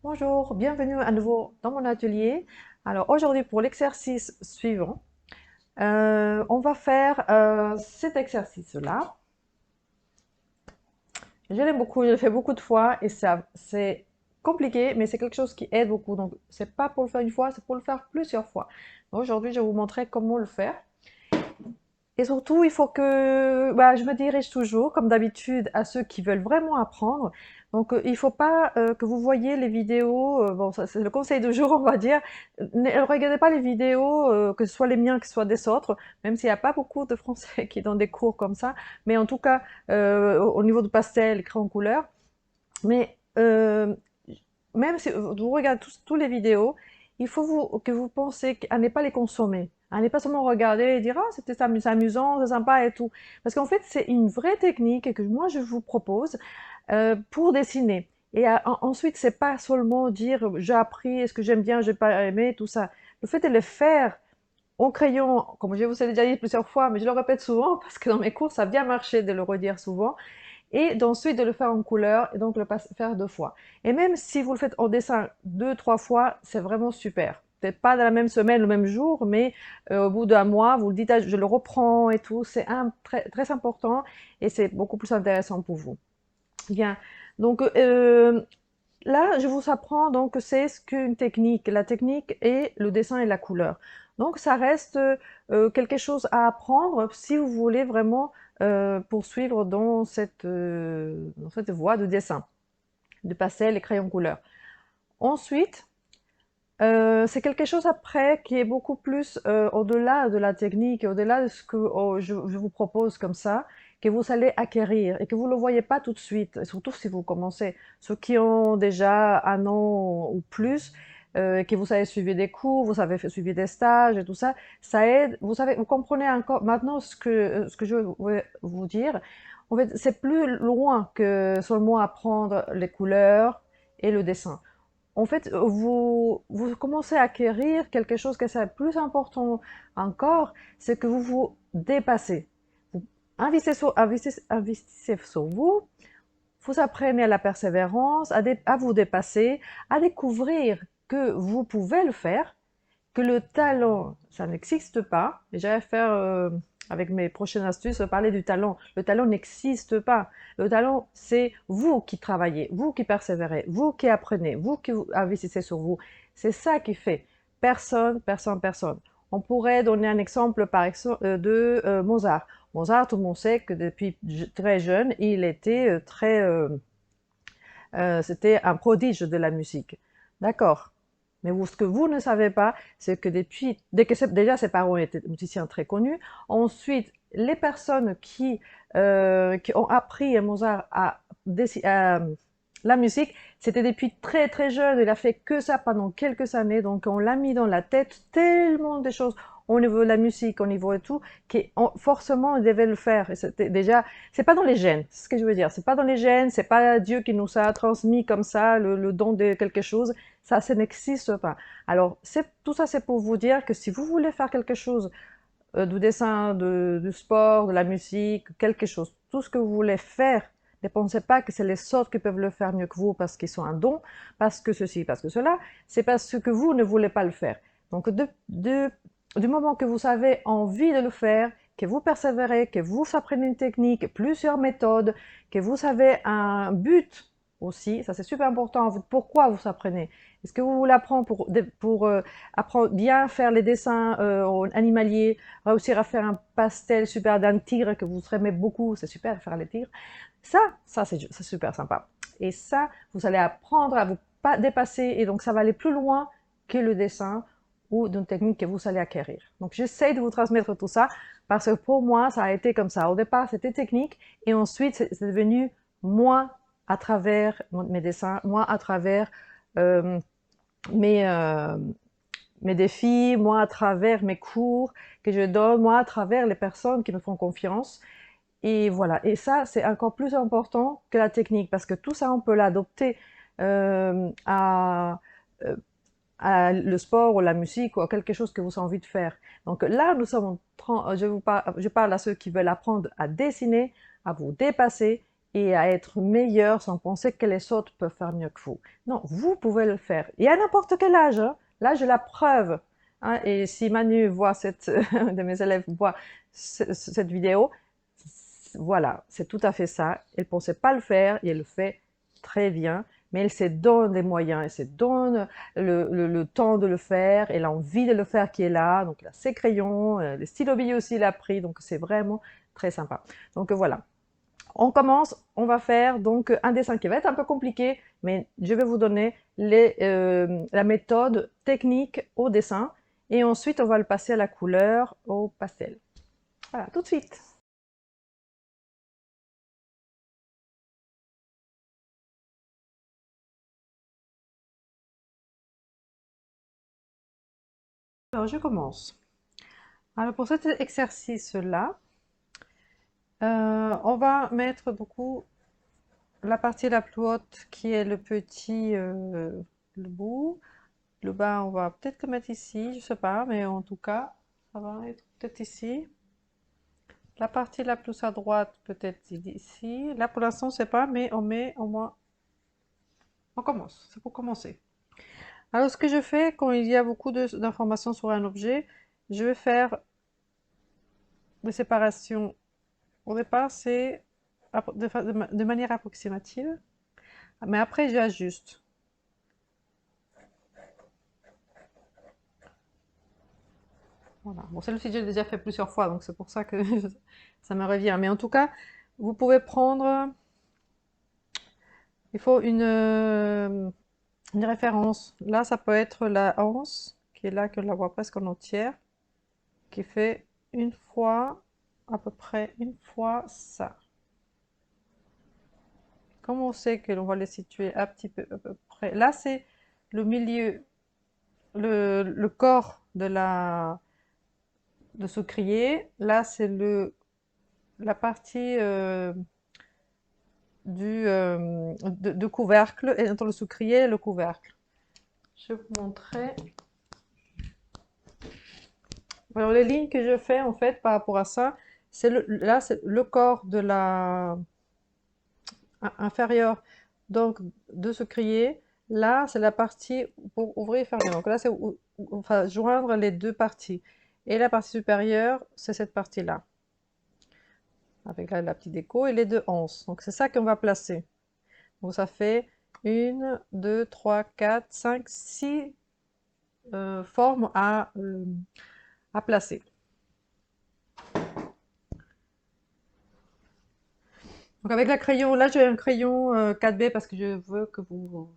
Bonjour, bienvenue à nouveau dans mon atelier. Alors aujourd'hui pour l'exercice suivant, on va faire cet exercice-là. Je l'aime beaucoup, je le fais beaucoup de fois et ça c'est compliqué, mais c'est quelque chose qui aide beaucoup. Donc c'est pas pour le faire une fois, c'est pour le faire plusieurs fois. Aujourd'hui je vais vous montrer comment le faire. Et surtout, il faut que, je me dirige toujours, comme d'habitude, à ceux qui veulent vraiment apprendre. Donc, il faut pas que vous voyez les vidéos. Bon, ça, c'est le conseil du jour, on va dire. Ne regardez pas les vidéos, que ce soit les miens, que ce soit des autres, même s'il n'y a pas beaucoup de Français qui donnent des cours comme ça. Mais en tout cas, au niveau du pastel, écrit en couleur. Mais même si vous regardez tous les vidéos, il faut que vous pensez à ne pas les consommer. À ne pas seulement regarder et dire, ah, c'était amusant, c'est sympa et tout. Parce qu'en fait, c'est une vraie technique que moi, je vous propose pour dessiner. Et ensuite, c'est pas seulement dire, j'ai appris, est-ce que j'aime bien, j'ai pas aimé, tout ça. Le fait de le faire en crayon, comme je vous ai déjà dit plusieurs fois, mais je le répète souvent parce que dans mes cours, ça a bien marché de le redire souvent, et d'ensuite de le faire en couleur et donc le faire deux fois. Et même si vous le faites en dessin deux, trois fois, c'est vraiment super. Peut-être pas dans la même semaine, le même jour, mais au bout d'un mois, vous le dites, ah, je le reprends et tout. C'est très, très important et c'est beaucoup plus intéressant pour vous. Bien. Donc là, je vous apprends donc c'est ce qu'une technique. La technique est le dessin et la couleur. Donc ça reste quelque chose à apprendre si vous voulez vraiment poursuivre dans cette voie de dessin, de pastel et crayon couleur. Ensuite, c'est quelque chose après qui est beaucoup plus au-delà de la technique, au-delà de ce que je vous propose comme ça, que vous allez acquérir et que vous ne le voyez pas tout de suite, et surtout si vous commencez. Ceux qui ont déjà un an ou plus, que vous avez suivi des cours, vous avez suivi des stages et tout ça, ça aide. Vous savez, vous comprenez encore maintenant ce que je veux vous dire. En fait, c'est plus loin que seulement apprendre les couleurs et le dessin. En fait, vous commencez à acquérir quelque chose qui est plus important encore, c'est que vous vous dépassez. Vous investissez sur vous, vous apprenez à la persévérance, à vous dépasser, à découvrir que vous pouvez le faire, que le talent, ça n'existe pas. Et j'allais faire, avec mes prochaines astuces, parler du talent. Le talent n'existe pas. Le talent, c'est vous qui travaillez, vous qui persévérez, vous qui apprenez, vous qui investissez sur vous. C'est ça qui fait. Personne, personne, personne. On pourrait donner un exemple par exemple de Mozart. Mozart, tout le monde sait que depuis très jeune, il était c'était un prodige de la musique. D'accord. Mais ce que vous ne savez pas, c'est que déjà ses parents étaient musiciens très connus, ensuite les personnes qui ont appris à Mozart à la musique, c'était depuis très très jeune. Il a fait que ça pendant quelques années, donc on l'a mis dans la tête tellement de choses au niveau de la musique, au niveau de tout, forcément on devait le faire. Et c'était déjà, c'est pas dans les gènes, c'est ce que je veux dire. C'est pas dans les gènes, c'est pas Dieu qui nous a transmis comme ça le don de quelque chose. Ça n'existe pas. Alors, tout ça, c'est pour vous dire que si vous voulez faire quelque chose, du dessin, du sport, de la musique, quelque chose, tout ce que vous voulez faire, ne pensez pas que c'est les autres qui peuvent le faire mieux que vous parce qu'ils sont un don, parce que ceci, parce que cela. C'est parce que vous ne voulez pas le faire. Donc, du moment que vous avez envie de le faire, que vous persévérez, que vous apprenez une technique, plusieurs méthodes, que vous avez un but aussi, ça c'est super important. Pourquoi vous apprenez? Est-ce que vous voulez apprendre pour apprendre bien faire les dessins animaliers, réussir à faire un pastel super d'un tigre que vous aimez beaucoup, c'est super de faire les tigres. Ça c'est super sympa. Et ça, vous allez apprendre à vous pas dépasser et donc ça va aller plus loin que le dessin ou d'une technique que vous allez acquérir. Donc j'essaie de vous transmettre tout ça parce que pour moi, ça a été comme ça. Au départ, c'était technique et ensuite, c'est devenu moi à travers mes dessins, moi à travers euh, mes, euh, mes défis, moi à travers mes cours que je donne, moi à travers les personnes qui me font confiance. Et voilà. Et ça, c'est encore plus important que la technique parce que tout ça, on peut l'adopter euh, à, euh, à le sport ou la musique ou à quelque chose que vous avez envie de faire. Donc là, je parle à ceux qui veulent apprendre à dessiner, à vous dépasser et à être meilleur sans penser que les autres peuvent faire mieux que vous. Non, vous pouvez le faire. Et à n'importe quel âge, hein. Là, j'ai la preuve. Hein. Et si Manu voit de mes élèves voit cette vidéo, voilà, c'est tout à fait ça. Elle ne pensait pas le faire et elle le fait très bien. Mais elle se donne les moyens, elle se donne le temps de le faire, elle a envie de le faire qui est là. Donc, elle a ses crayons, les stylos billes aussi, il a pris. Donc, c'est vraiment très sympa. Donc, voilà. On commence, on va faire donc un dessin qui va être un peu compliqué, mais je vais vous donner la méthode technique au dessin. Et ensuite, on va le passer à la couleur, au pastel. Voilà, tout de suite. Alors, je commence. Alors, pour cet exercice-là, on va mettre beaucoup la partie la plus haute qui est le petit le bout. Le bas, on va peut-être le mettre ici, je sais pas, mais en tout cas, ça va être peut-être ici. La partie la plus à droite, peut-être ici. Là, pour l'instant, c'est pas, mais on met au moins. On commence, c'est pour commencer. Alors, ce que je fais quand il y a beaucoup d'informations sur un objet, je vais faire des séparations. Au départ, c'est de manière approximative, mais après, j'ajuste. Voilà. Bon, celle-ci, j'ai déjà fait plusieurs fois, donc c'est pour ça que ça me revient. Mais en tout cas, vous pouvez prendre. Il faut une référence. Là, ça peut être la anse, qui est là, que la voit presque en entière, qui fait une fois, à peu près une fois ça. Comme on sait que l'on va les situer un petit peu à peu près. Là, c'est le milieu, le corps de ce crier. Là, c'est la partie de couvercle, et entre le sucrier et le couvercle. Je vais vous montrer. Alors, les lignes que je fais, en fait, par rapport à ça, là, c'est le corps de la inférieure, donc, de ce crier. Là, c'est la partie pour ouvrir et fermer. Donc là, c'est enfin, joindre les deux parties. Et la partie supérieure, c'est cette partie-là, avec la petite déco et les deux anses. Donc, c'est ça qu'on va placer. Donc, ça fait 1, 2, 3, 4, 5, 6 formes à placer. Donc avec la crayon, là j'ai un crayon 4B parce que je veux que vous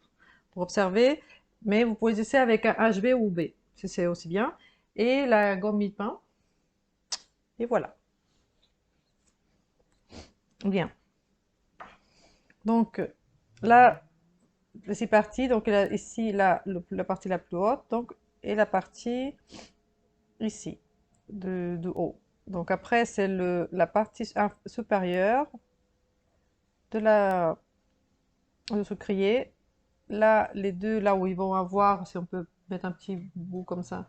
observez, mais vous pouvez essayer avec un HB ou B, si c'est aussi bien. Et la gomme mi-pain, et voilà. Bien. Donc là, c'est parti. Donc ici, là, la partie la plus haute, donc, et la partie ici, de haut. Donc après, c'est la partie supérieure de ce crier. Là, les deux, là où ils vont avoir, si on peut mettre un petit bout comme ça,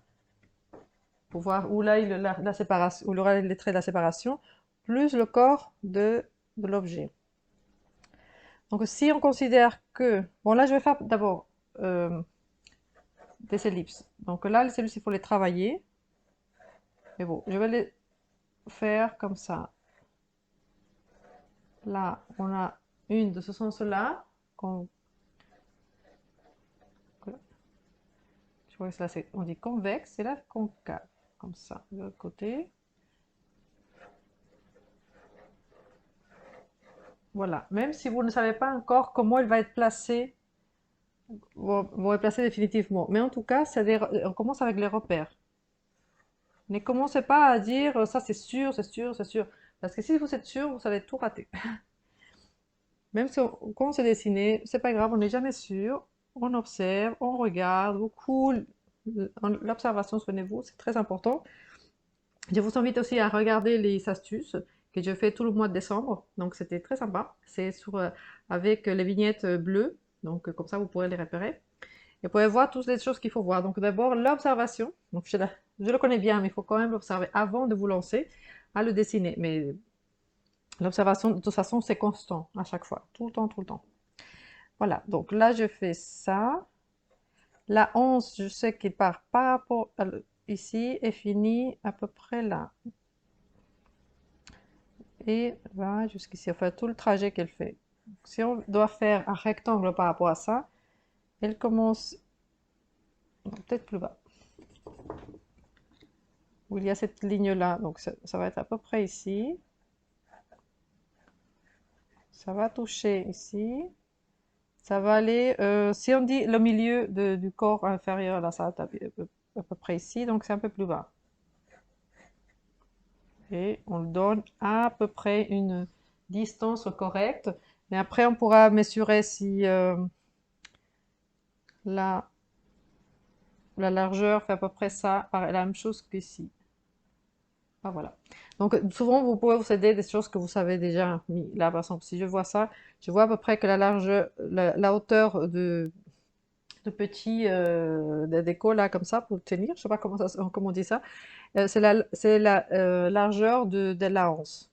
pour voir où là, la séparation, où il y aura les traits de la séparation, plus le corps de l'objet. Donc si on considère que, bon là je vais faire d'abord des ellipses. Donc là, les ellipses, il faut les travailler. Mais bon, je vais les faire comme ça. Là, on a une de ce sens-là. Je vois que là, on dit convexe, et là, concave. Comme ça, de l'autre côté. Voilà, même si vous ne savez pas encore comment il va être placé, vont être placés définitivement. Mais en tout cas, on commence avec les repères. Ne commencez pas à dire ça c'est sûr, c'est sûr, c'est sûr. Parce que si vous êtes sûr, vous allez tout rater. Même si quand on s'est dessiné, c'est pas grave, on n'est jamais sûr. On observe, on regarde beaucoup. L'observation, souvenez-vous, c'est très important. Je vous invite aussi à regarder les astuces que j'ai fait tout le mois de décembre. Donc c'était très sympa. C'est avec les vignettes bleues. Donc comme ça, vous pourrez les repérer. Et vous pouvez voir toutes les choses qu'il faut voir. Donc d'abord, l'observation. Donc je le connais bien, mais il faut quand même l'observer avant de vous lancer à le dessiner. Mais L'observation, de toute façon, c'est constant à chaque fois, tout le temps, tout le temps. Voilà, donc là, je fais ça. La 11, je sais qu'il part par rapport à ici et finit à peu près là. Et va jusqu'ici, enfin tout le trajet qu'elle fait. Si on doit faire un rectangle par rapport à ça, elle commence peut-être plus bas, où il y a cette ligne-là. Donc ça va être à peu près ici. Ça va toucher ici. Ça va aller, si on dit le milieu du corps inférieur, là, ça va taper à peu près ici, donc c'est un peu plus bas. Et on le donne à peu près une distance correcte. Et après, on pourra mesurer si la, la largeur fait à peu près ça, la même chose qu'ici. Ah, voilà. Donc, souvent, vous pouvez vous aider des choses que vous savez déjà mis. Là, par exemple, si je vois ça, je vois à peu près que la largeur, la hauteur de petits des décos là comme ça pour tenir, je sais pas comment on dit ça, c'est la largeur de la hanse.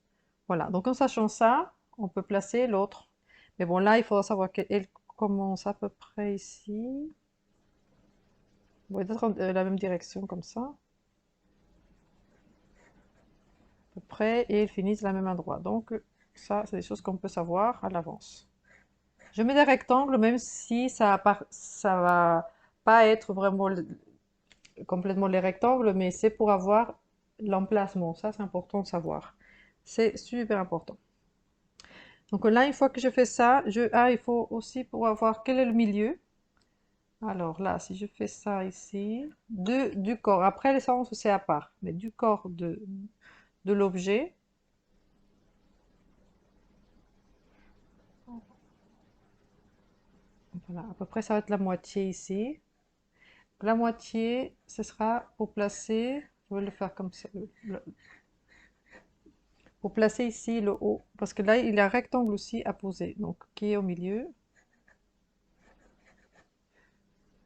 Voilà, donc en sachant ça, on peut placer l'autre. Mais bon, là, il faudra savoir qu'elle commence à peu près ici. Bon, peut-être la même direction comme ça, à peu près, et ils finissent la même endroit. Donc, ça, c'est des choses qu'on peut savoir à l'avance. Je mets des rectangles, même si ça va pas être vraiment complètement les rectangles, mais c'est pour avoir l'emplacement. Ça, c'est important de savoir. C'est super important. Donc là, une fois que je fais ça, il faut aussi pour avoir quel est le milieu. Alors là, si je fais ça ici, du corps, après les séances, c'est à part, mais du corps de l'objet, voilà, à peu près ça va être la moitié ici. La moitié, ce sera pour placer, je vais le faire comme ça, pour placer ici le haut, parce que là, il y a un rectangle aussi à poser, donc qui est au milieu.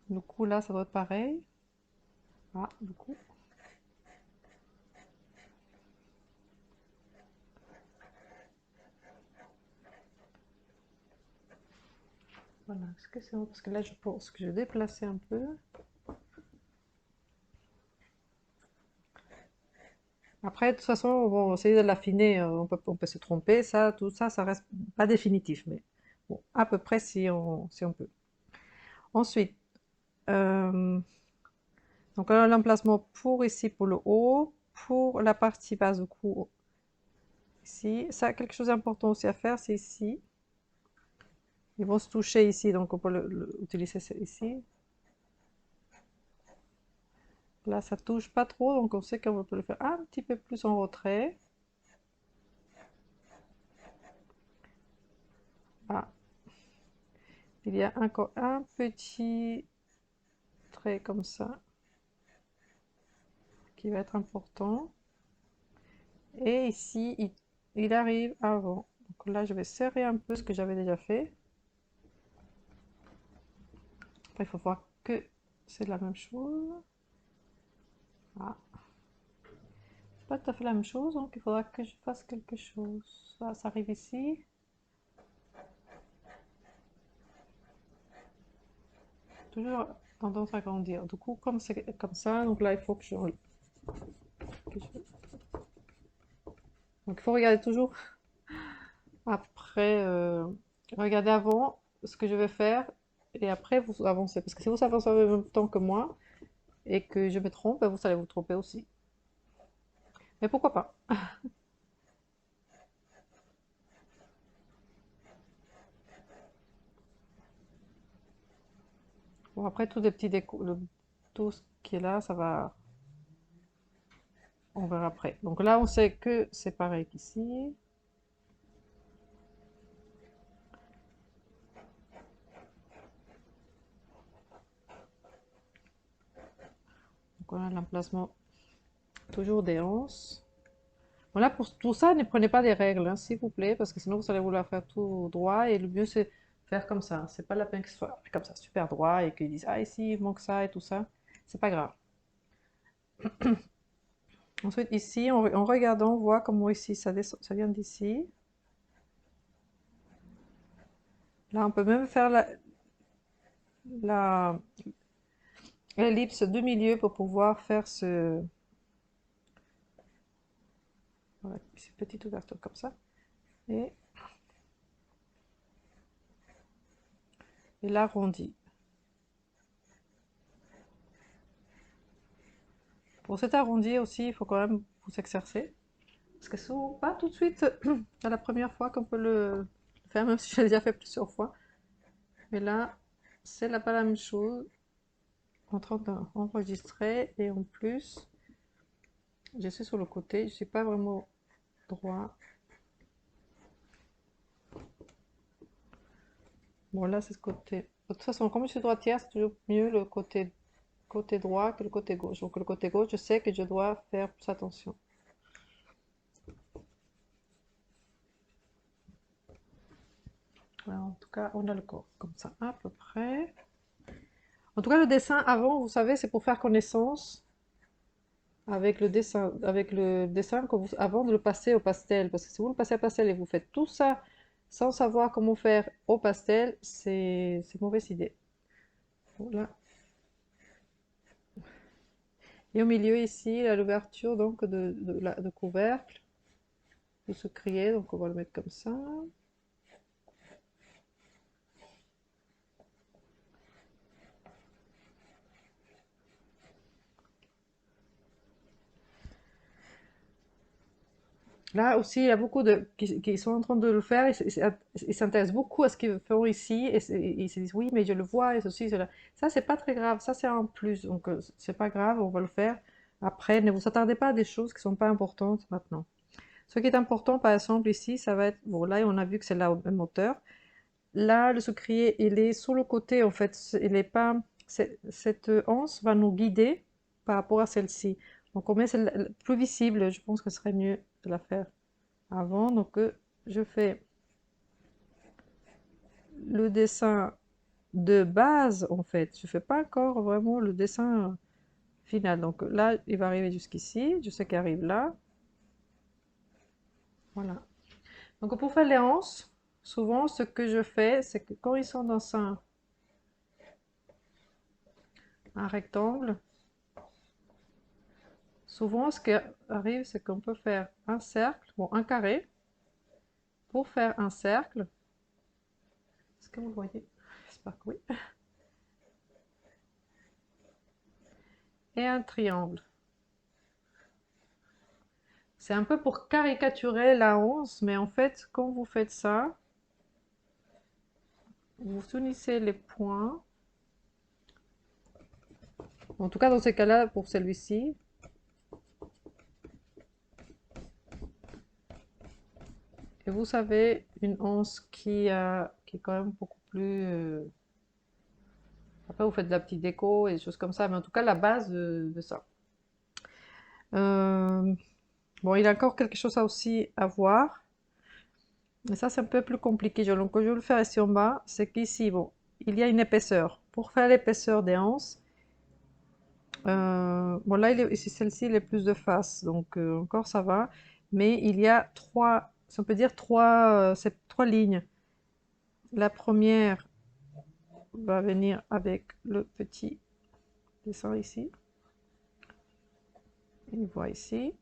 Du coup, là, ça doit être pareil. Ah, du coup. Voilà, est-ce que c'est bon? Parce que là, je pense que je vais déplacer un peu. Après, de toute façon, on va essayer de l'affiner. On peut se tromper. Ça, tout ça, ça reste pas définitif, mais bon, à peu près si on peut. Ensuite, euh, donc on a l'emplacement pour ici, pour le haut, pour la partie basse du cou, ici. Ça, quelque chose d'important aussi à faire, c'est ici. Ils vont se toucher ici, donc on peut utiliser ici. Là, ça touche pas trop, donc on sait qu'on peut le faire un petit peu plus en retrait. Ah, il y a encore un petit trait comme ça qui va être important. Et ici, il arrive avant. Donc là, je vais serrer un peu ce que j'avais déjà fait. Après, il faut voir que c'est la même chose. Ah, c'est pas tout à fait la même chose, donc il faudra que je fasse quelque chose. Ça arrive ici. Toujours tendance à grandir. Du coup, comme c'est comme ça, donc là, il faut donc il faut regarder toujours après, regardez avant ce que je vais faire et après vous avancez. Parce que si vous avancez en même temps que moi et que je me trompe, ben, vous allez vous tromper aussi. Mais pourquoi pas? Bon, après, tous les petits tout ce qui est là, ça va, on verra après. Donc là, on sait que c'est pareil qu'ici. Donc on a l'emplacement toujours des anses. Voilà, pour tout ça, ne prenez pas des règles, hein, s'il vous plaît, parce que sinon vous allez vouloir faire tout droit et le mieux c'est faire comme ça. C'est pas la peine que ce soit comme ça, super droit et qu'ils disent ah ici il manque ça et tout ça. C'est pas grave. Ensuite, ici, en regardant, on voit comment ici ça vient d'ici. Là, on peut même faire la- l'ellipse de milieu pour pouvoir faire voilà, cette petite ouverture comme ça. Et, et l'arrondi. Pour cet arrondi aussi, il faut quand même vous exercer. Parce que c'est pas tout de suite à la première fois qu'on peut le faire, même si j'ai déjà fait plusieurs fois. Mais là, c'est pas la même chose. En train d'enregistrer et en plus, je suis sur le côté, je suis pas vraiment droit. Bon, là, c'est ce côté. De toute façon, comme je suis droitière, c'est toujours mieux le côté droit que le côté gauche. Donc, le côté gauche, je sais que je dois faire plus attention. Voilà, en tout cas, on a le corps comme ça, à peu près. En tout cas, le dessin avant, vous savez, c'est pour faire connaissance avec le dessin avant de le passer au pastel. Parce que si vous le passez au pastel et vous faites tout ça sans savoir comment faire au pastel, c'est mauvaise idée. Voilà. Et au milieu ici, il y a l'ouverture donc de couvercle, de sucrier, donc on va le mettre comme ça. Là aussi, il y a beaucoup qui sont en train de le faire, ils s'intéressent beaucoup à ce qu'ils font ici, et ils se disent oui, mais je le vois, et ceci, cela. Ça, c'est pas très grave, ça c'est un plus, donc c'est pas grave, on va le faire après. Ne vous attardez pas à des choses qui sont pas importantes maintenant. Ce qui est important, par exemple, ici, ça va être, bon, là, on a vu que c'est la même hauteur. Là, le sucrier, il est sur le côté, en fait, il est pas, cette anse va nous guider par rapport à celle-ci. Donc, on met celle plus visible, je pense que ce serait mieux de la faire avant. Donc, je fais le dessin de base, en fait. Je fais pas encore vraiment le dessin final. Donc là, il va arriver jusqu'ici. Je sais qu'il arrive là. Voilà. Donc pour faire les hanches, souvent ce que je fais, c'est que quand ils sont dans un rectangle, souvent ce qui arrive, c'est qu'on peut faire un cercle, bon, un carré. Pour faire un cercle, est-ce que vous le voyez? J'espère que oui. Et un triangle. C'est un peu pour caricaturer la hanche, mais en fait, quand vous faites ça, vous unissez les points. En tout cas, dans ces cas-là, pour celui-ci. Et vous savez, une hanche qui est quand même beaucoup plus... Après, vous faites de la petite déco et des choses comme ça, mais en tout cas, la base de ça. Euh, Bon, il y a encore quelque chose aussi à voir. Mais ça, c'est un peu plus compliqué. Donc, je vais le faire ici en bas. C'est qu'ici, bon, il y a une épaisseur. Pour faire l'épaisseur des hanches, bon, là, ici, celle-ci, il est plus de face. Donc, encore, ça va. Mais il y a trois, si on peut dire trois lignes. La première va venir avec le petit dessin ici. Une voie ici.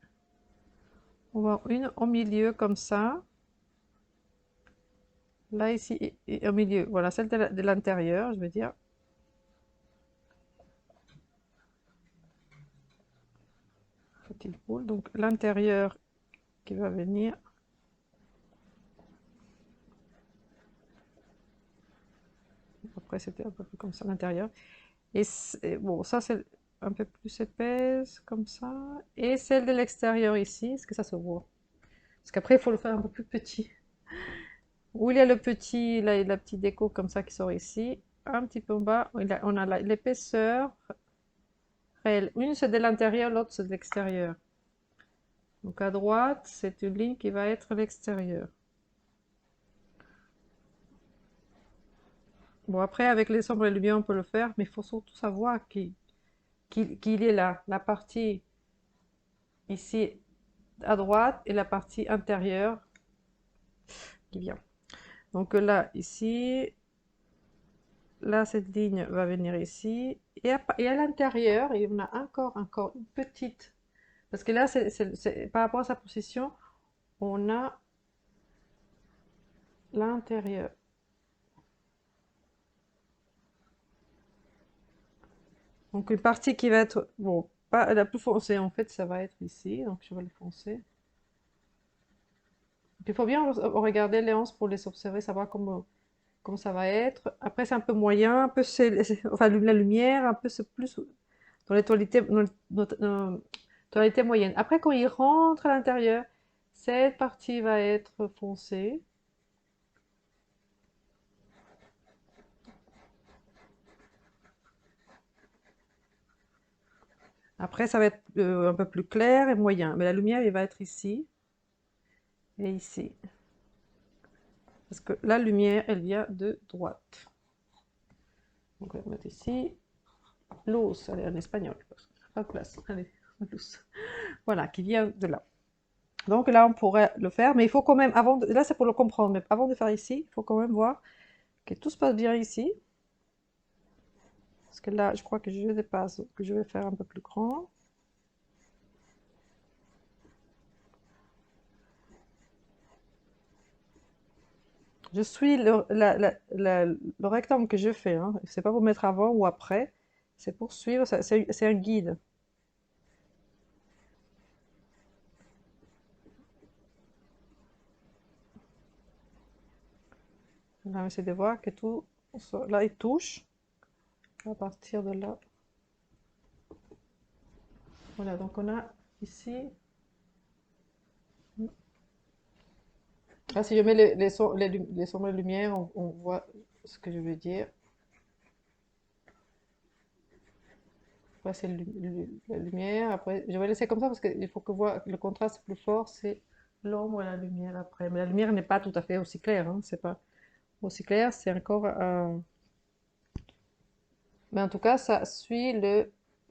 On va avoir une au milieu comme ça. Là, ici, et au milieu. Voilà, celle de l'intérieur, je veux dire. Petite boule. Donc, l'intérieur qui va venir. Après, c'était un peu plus comme ça, l'intérieur. Et bon, ça, c'est un peu plus épaisse, comme ça. Et celle de l'extérieur ici, est-ce que ça se voit? Parce qu'après, il faut le faire un peu plus petit. Où il y a le petit, la petite déco comme ça qui sort ici. Un petit peu en bas, on a l'épaisseur réelle. Une, c'est de l'intérieur, l'autre, c'est de l'extérieur. Donc à droite, c'est une ligne qui va être l'extérieur. Bon, après, avec les sombres et les lumières, on peut le faire, mais il faut surtout savoir qu'il est là. La partie ici à droite et la partie intérieure qui vient. Donc là, ici, là, cette ligne va venir ici. Et à l'intérieur, il y en a encore une petite. Parce que là, par rapport à sa position, on a l'intérieur. Donc une partie qui va être, bon, pas la plus foncée en fait, ça va être ici, donc je vais le foncer. Donc, il faut bien regarder les anses pour les observer, savoir comment ça va être. Après c'est un peu moyen, un peu enfin la lumière, un peu c'est plus dans les tonalités, tonalités moyennes. Après quand il rentre à l'intérieur, cette partie va être foncée. Après ça va être un peu plus clair et moyen, mais la lumière il va être ici et ici. Parce que la lumière, elle vient de droite. Donc on va mettre ici. Luz, allez, en espagnol. Pas de place. Allez, luz. Voilà, qui vient de là. Donc là, on pourrait le faire, mais il faut quand même, là c'est pour le comprendre, mais avant de faire ici, il faut quand même voir que tout se passe bien ici. Parce que là, je crois que je dépasse, que je vais faire un peu plus grand. Je suis le rectangle que je fais, hein. C'est pas pour mettre avant ou après, c'est pour suivre, c'est un guide. On va essayer de voir que tout, là, il touche. À partir de là. Voilà, donc on a ici. Ah, si je mets les sombres et les lumières, on voit ce que je veux dire. Après, c'est la lumière. Après, je vais laisser comme ça parce qu'il faut que voir le contraste plus fort, c'est l'ombre et la lumière après. Mais la lumière n'est pas tout à fait aussi claire, hein, c'est pas aussi clair, c'est encore. Mais en tout cas, ça suit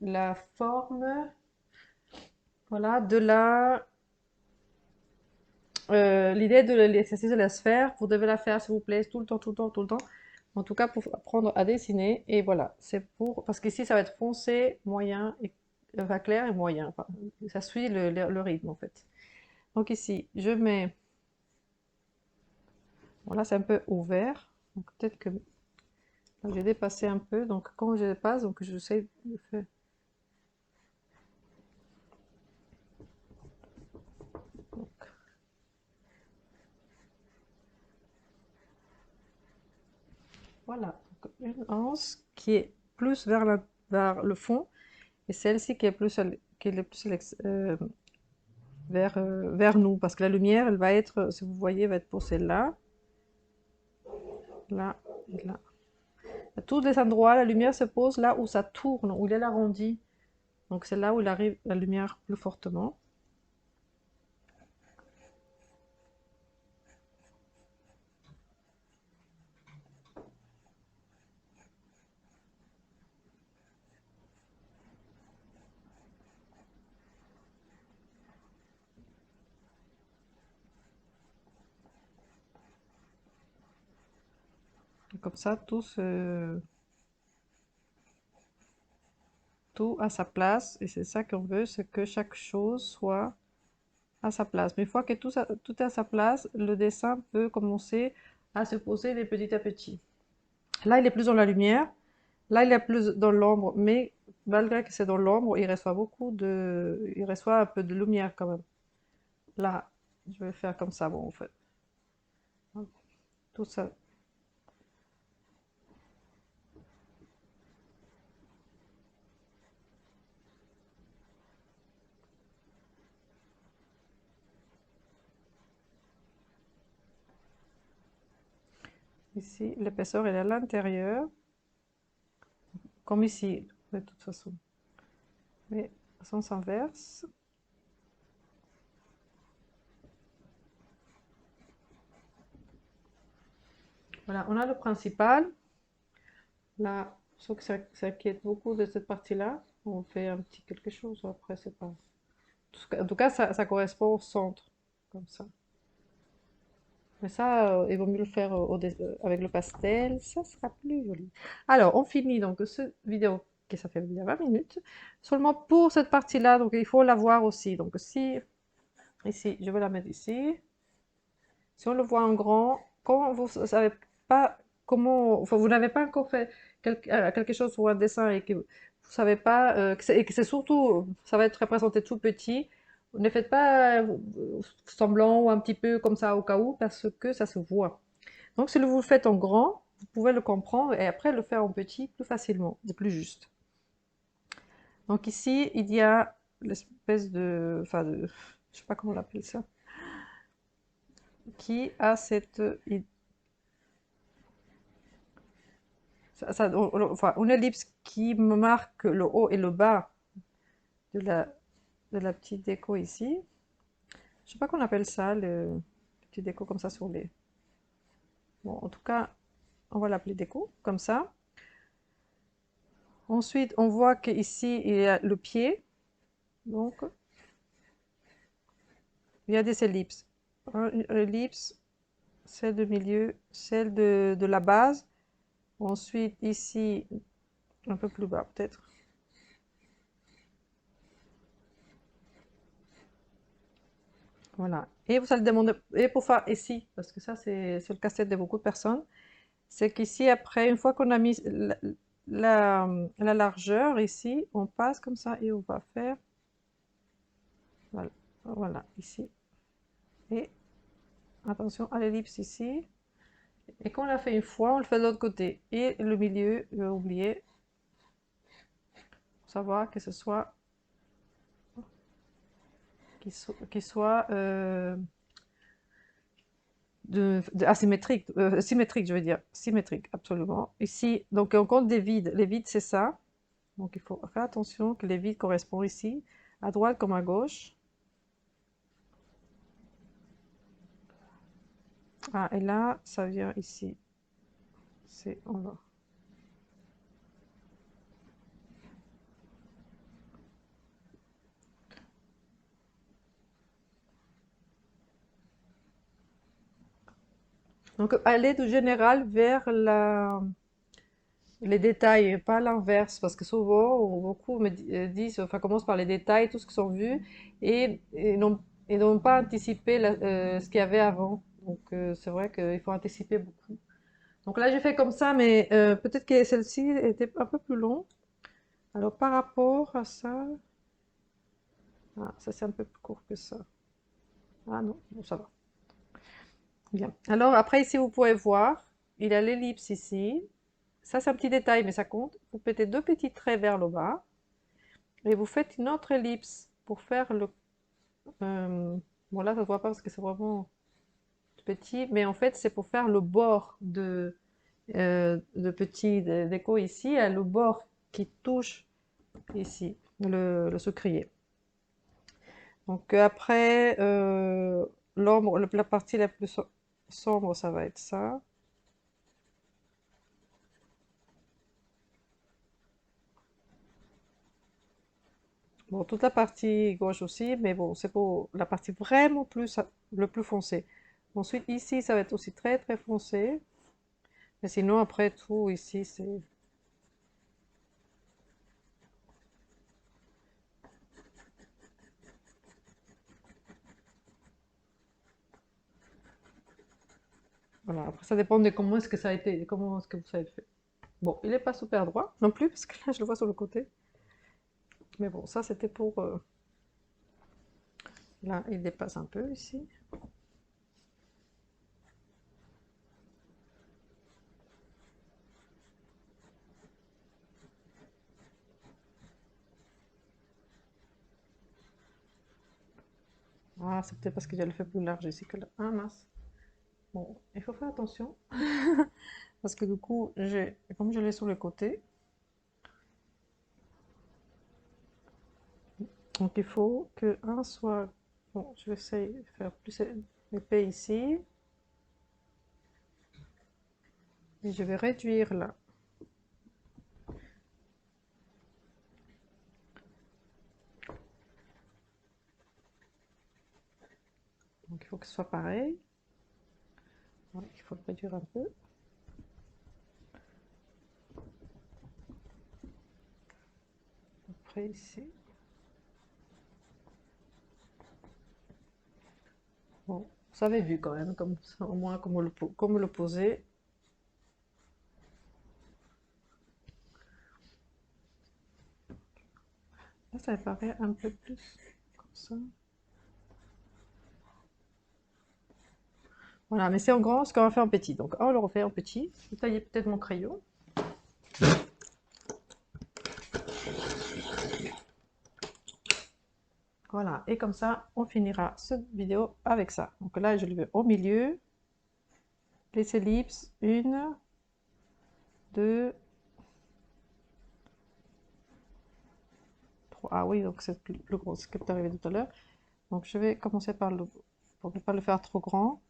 la forme, voilà, de l'idée de l'exercice de la sphère. Vous devez la faire, s'il vous plaît, tout le temps, tout le temps, tout le temps. En tout cas, pour apprendre à dessiner. Et voilà, c'est pour. Parce qu'ici, ça va être foncé, moyen, enfin, clair et moyen. Enfin, ça suit le rythme, en fait. Donc ici, je mets. Voilà, c'est un peu ouvert. Donc peut-être que j'ai dépassé un peu. Donc quand je dépasse, donc j'essaie de faire. Donc, voilà. Donc, une anse qui est plus vers le fond. Et celle-ci qui est plus vers nous, parce que la lumière, elle va être, si vous voyez, va être posée là, là et là. À tous les endroits, la lumière se pose là où ça tourne, où il est arrondi. Donc c'est là où il arrive la lumière plus fortement. Et comme ça, tout à sa place. Et c'est ça qu'on veut, c'est que chaque chose soit à sa place. Mais une fois que tout est à sa place, le dessin peut commencer à se poser de petit à petit. Là, il est plus dans la lumière. Là, il est plus dans l'ombre, mais malgré que c'est dans l'ombre, il reçoit un peu de lumière quand même. Là, je vais faire comme ça, bon, en fait. Tout ça. Ici, l'épaisseur, elle est à l'intérieur, comme ici, de toute façon. Mais sens inverse. Voilà, on a le principal. Là, sauf que ça inquiète beaucoup de cette partie-là. On fait un petit quelque chose, après, c'est pas. En tout cas, ça correspond au centre, comme ça. Mais ça, il vaut mieux le faire avec le pastel, ça sera plus joli. Alors, on finit donc cette vidéo, qui ça fait déjà 20 minutes, seulement pour cette partie-là, donc il faut la voir aussi. Donc si, ici, je vais la mettre ici. Si on le voit en grand, quand vous ne savez pas comment, enfin, vous n'avez pas encore fait quelque chose ou un dessin et que vous savez pas, et que c'est surtout, ça va être représenté tout petit, ne faites pas semblant ou un petit peu comme ça au cas où, parce que ça se voit. Donc si vous le faites en grand, vous pouvez le comprendre et après le faire en petit plus facilement et plus juste. Donc ici, il y a l'espèce de, enfin, je sais pas comment on appelle ça, qui a cette, enfin, une ellipse qui me marque le haut et le bas de la petite déco ici. Je sais pas qu'on appelle ça, le petit déco comme ça sur les... Bon, en tout cas, on va l'appeler déco, comme ça. Ensuite, on voit qu'ici, il y a le pied. Donc, il y a des ellipses. Une ellipse, celle du milieu, celle de la base. Ensuite, ici, un peu plus bas peut-être. Voilà. Et vous allez demander, et pour faire ici, parce que ça, c'est le casse-tête de beaucoup de personnes, c'est qu'ici, après, une fois qu'on a mis la largeur ici, on passe comme ça et on va faire, voilà, voilà, ici. Et attention à l'ellipse ici. Et quand on l'a fait une fois, on le fait de l'autre côté. Et le milieu, je vais oublier, pour savoir que ce soit, qu'il soit asymétrique, symétrique, je veux dire, symétrique, absolument. Ici, donc on compte des vides. Les vides, c'est ça. Donc il faut faire attention que les vides correspondent ici, à droite comme à gauche. Ah, et là, ça vient ici. C'est en bas. Donc aller du général vers les détails, pas l'inverse, parce que souvent, beaucoup me disent, enfin, commencent par les détails, tout ce qui sont vus, et n'ont pas anticipé ce qu'il y avait avant. Donc c'est vrai qu'il faut anticiper beaucoup. Donc là, j'ai fait comme ça, mais peut-être que celle-ci était un peu plus longue. Alors par rapport à ça, ah, ça c'est un peu plus court que ça. Ah non, bon, ça va. Bien. Alors après, ici, vous pouvez voir, il a l'ellipse ici. Ça, c'est un petit détail, mais ça compte. Vous mettez deux petits traits vers le bas et vous faites une autre ellipse pour faire le... bon, là, ça ne se voit pas parce que c'est vraiment petit, mais en fait, c'est pour faire le bord de petit déco ici, le bord qui touche ici, le sucrier. Donc après, l'ombre, la partie la plus sombre, ça va être ça. Bon, toute la partie gauche aussi, mais bon, c'est pour la partie vraiment plus, le plus foncé. Ensuite, ici, ça va être aussi très très foncé. Mais sinon, après tout, ici, c'est... Voilà, après, ça dépend de comment est-ce que ça a été, comment est-ce que vous avez fait. Bon, il n'est pas super droit non plus, parce que là, je le vois sur le côté. Mais bon, ça, c'était pour... là, il dépasse un peu ici. Ah, c'est peut-être parce que je le fait plus large ici que là. Ah, mince. Bon, il faut faire attention. Parce que du coup, comme je l'ai sur le côté, donc il faut que un soit... Bon, je vais essayer de faire plus épais ici. Et je vais réduire là. Donc il faut que ce soit pareil. qu'il faut le réduire un peu. Après ici. Bon, vous avez vu quand même, comme ça, au moins comme le poser. Là, ça paraît un peu plus comme ça. Voilà, mais c'est en grand ce qu'on va faire en petit. Donc, on le refait en petit. Je vais tailler peut-être mon crayon. Voilà, et comme ça, on finira cette vidéo avec ça. Donc là, je le vais au milieu. Les ellipses, 1, 2, 3. Ah oui, donc c'est plus gros, ce qui est arrivé tout à l'heure. Donc je vais commencer par pour ne pas le faire trop grand.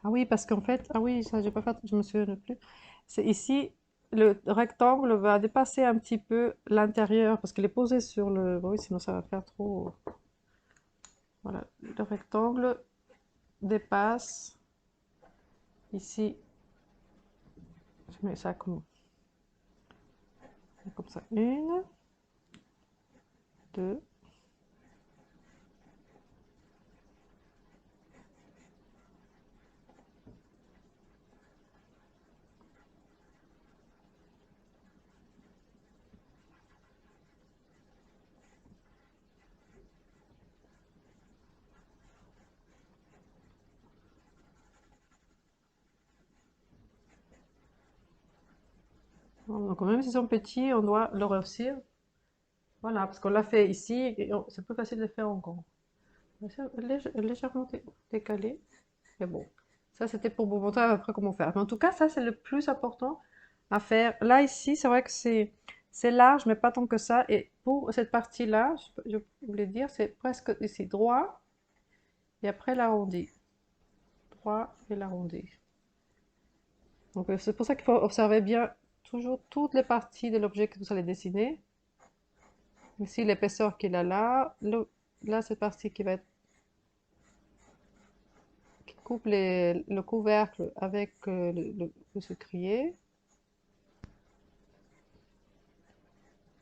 Ah oui, parce qu'en fait, ah oui, ça j'ai pas fait, je me souviens plus. C'est ici, le rectangle va dépasser un petit peu l'intérieur parce qu'il est posé sur le. Oui, sinon ça va faire trop. Voilà, le rectangle dépasse. Ici, je mets ça comme ça. 1, 2. Donc même s'ils sont petits, on doit le réussir. Voilà, parce qu'on l'a fait ici, et c'est plus facile de le faire en grand. Légèrement décalé. Mais bon, ça c'était pour vous montrer après comment faire. Mais en tout cas, ça c'est le plus important à faire. Là, ici, c'est vrai que c'est large, mais pas tant que ça. Et pour cette partie-là, je voulais dire, c'est presque ici droit, et après l'arrondi. Droit et l'arrondi. Donc c'est pour ça qu'il faut observer bien toujours toutes les parties de l'objet que vous allez dessiner. Ici, l'épaisseur qu'il a là. Là, cette partie qui va être qui coupe le couvercle avec le sucrier.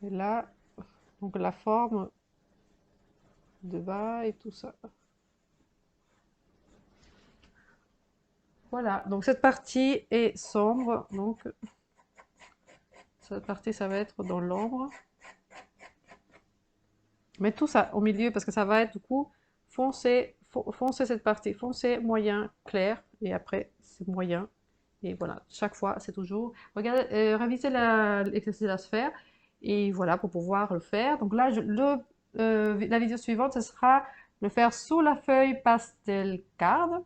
Et là, donc la forme de bas et tout ça. Voilà, donc cette partie est sombre, donc cette partie ça va être dans l'ombre. Mais tout ça au milieu parce que ça va être du coup foncé, foncé cette partie, foncé, moyen, clair, et après c'est moyen. Et voilà, chaque fois c'est toujours. Regardez, révisez l'exercice de la sphère, et voilà pour pouvoir le faire. Donc là, la vidéo suivante, ce sera le faire sous la feuille pastel card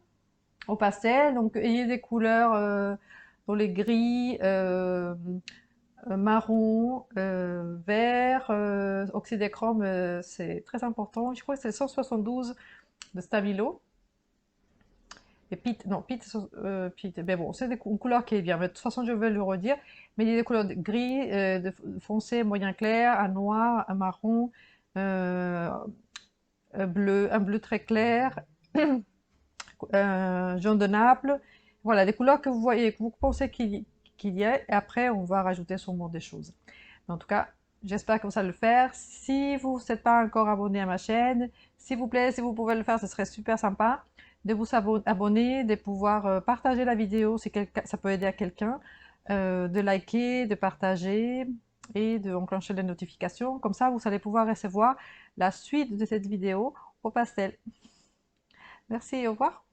au pastel. Donc ayez des couleurs dans les gris, marron, vert, oxydéchrome, c'est très important. Je crois que c'est 172 de Stabilo. Et Pete, non, Pete, mais bon, c'est une couleur qui est bien. Mais de toute façon, je vais le redire. Mais il y a des couleurs de gris, de foncé, moyen clair, un noir, un marron, euh, un bleu très clair, jaune de Naples. Voilà, des couleurs que vous voyez, que vous pensez qu'il y a. Et après, on va rajouter sûrement des choses. Mais en tout cas, j'espère que vous allez le faire. Si vous n'êtes pas encore abonné à ma chaîne, s'il vous plaît, si vous pouvez le faire, ce serait super sympa de vous abonner, de pouvoir partager la vidéo si ça peut aider à quelqu'un, de liker, de partager et de enclencher les notifications. Comme ça, vous allez pouvoir recevoir la suite de cette vidéo au pastel. Merci, au revoir.